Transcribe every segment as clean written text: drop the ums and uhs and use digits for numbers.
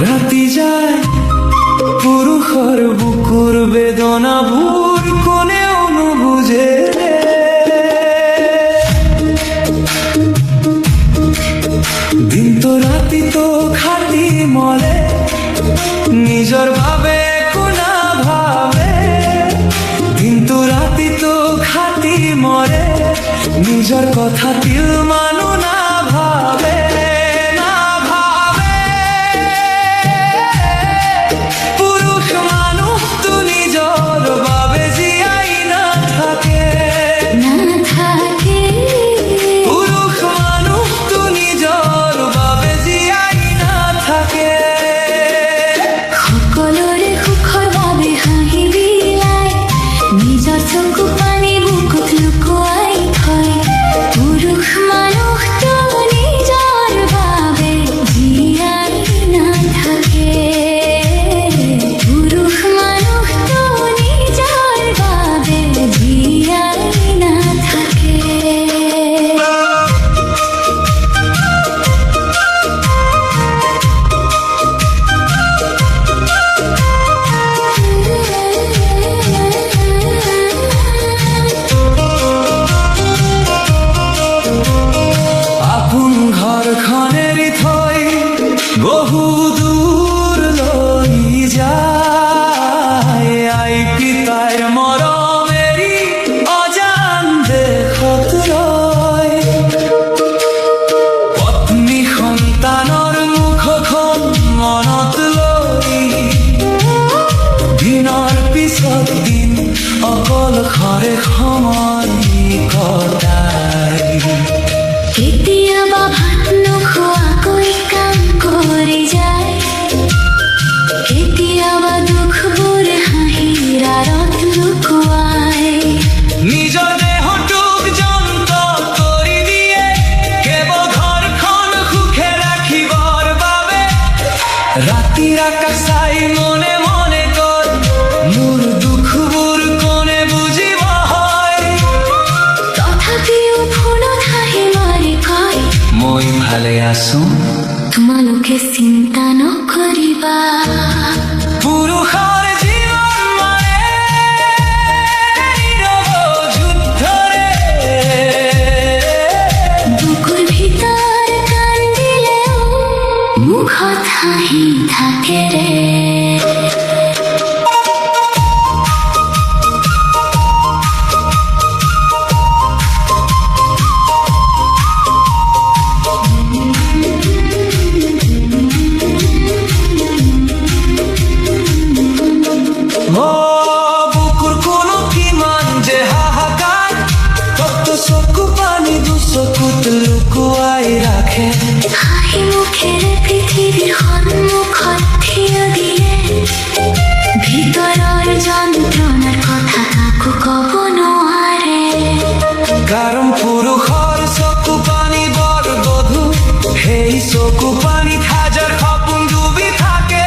ৰাতি যায় পুৰুষৰ বুকুৰ বেদনাবোৰ কোনেও নুবুজে। দিনটো ৰাতিটো খাটি মৰে, নিজৰ ভাৱে একো নাভাবে। দিনটো ৰাতিটো খাটি মৰে, নিজৰ কথা তিল মানো নাভাবে। বহু দূৰ লৈ যায় আই পিতাইৰ মৰম এৰি অজান দেশত ৰয়। পত্নী সন্তানৰ মুখখন মনত লৈ দিনৰ পিছত দিন অকলশৰে সময় কটায়। কেতিয়াবা ভাত নোখোৱাকৈ কাম কৰি যায়, কেতিয়াবা দুখবোৰ হাঁহিৰ আঁৰত লুকুৱাই। নিজৰ দেহটোক যন্ত্ৰ কৰি দিয়ে কেৱল ঘৰখন সুখে ৰাখিবৰ বাবে। ৰাতিৰ আকাশ চাই মনে মনে কয় মোৰ দুখবোৰ কোনে বুজিব হয়। তথাপিও ফোনত হাঁহি মাৰি কয় মই ভালে আছো, তোমালোকে চিন্তা নকৰিবা। পুৰুষৰ জীৱন মানে নীৰৱ যুদ্ধৰে। বুকুৰ ভিতৰ কান্দিলেও মুখত হাঁহি থাকে ৰে। বুকুৰ কোনো কিমান যে হাহাকাৰ, কত চকু পানী দুচকুত লুকুৱাই ৰাখে। হাঁহি মুখেৰে পৃথিৱীৰ সন্মুখত থিয় দিয়ে, ভিতৰৰ যন্ত্ৰণাৰ কথা কাকো ক'ব নোৱাৰে। কাৰণ পুৰুষৰ চকু পানী বৰ গধুৰ, সেই চকু পানীত হাজাৰ সপোন ডুবি থাকে।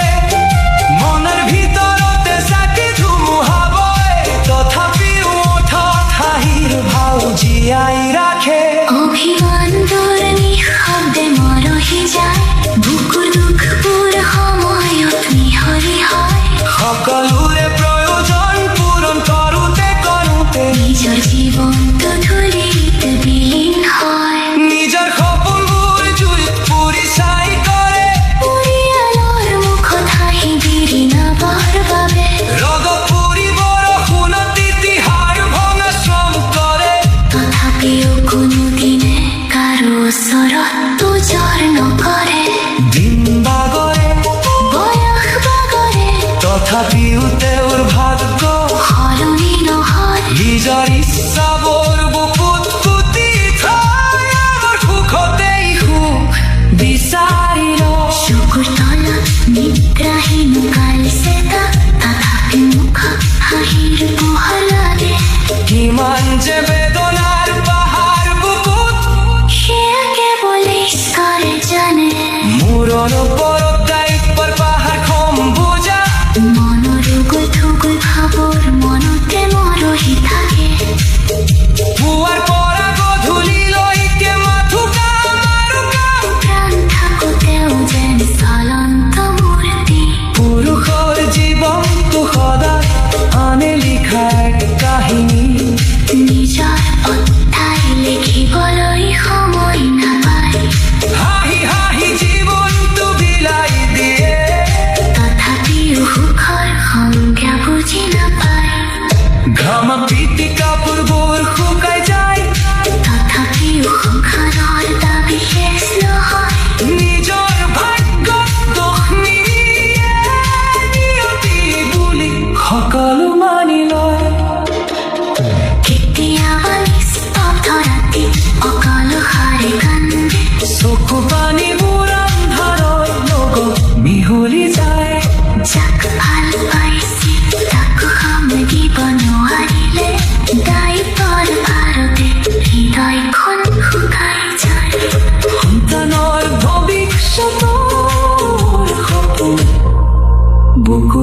মনৰ ভিতৰতে চাকি ধুমুহা বয়, তথাপিও ওঠত হাঁহিৰ ভাও জীয়াই ৰাখে। অভিমানবোৰ নিঃশব্দে মৰহি যায়, বুকুৰ দুখবোৰ সময়ত মিহলি হয়। সকলোৰে প্ৰয়োজন পূৰণ কৰোঁতে কৰোঁতে নিজৰ জীৱনটো ধূলিত বিলীন হয়। নিজৰ সপোনবোৰ জুইত পুৰি ছাই কৰে। পৰিয়ালৰ মুখত হাঁহি বিৰি নাবৰ বাবে ৰ'দত পুৰি বৰষুণত তিতি হাড় ভঙা শ্ৰম কৰে। তথাপিও কোনোদিনে কাৰো ওচৰত তোজৰ নকৰে। দিন বাগৰে বয়স বাগৰে তথাপিও তেওঁৰ ভাগ্য সলনি নহয়। নিজৰ ইচ্ছাবোৰ বুকুত পুতি থৈ আমাৰ সুখতেই সুখ বিচাৰি লয়। চকুৰ তলত নিদ্ৰাহীন চকু পানী বুৰাম ধাৰৈ লগত মিহলি যায় যাক ভাল পাইছিল তাক সমজিব নোৱাৰিলে দায়িত্বৰ ভাৰতে হৃদয়খন শুকাই যায় সন্তানৰ ভৱিষ্যতৰ সপোন বুকু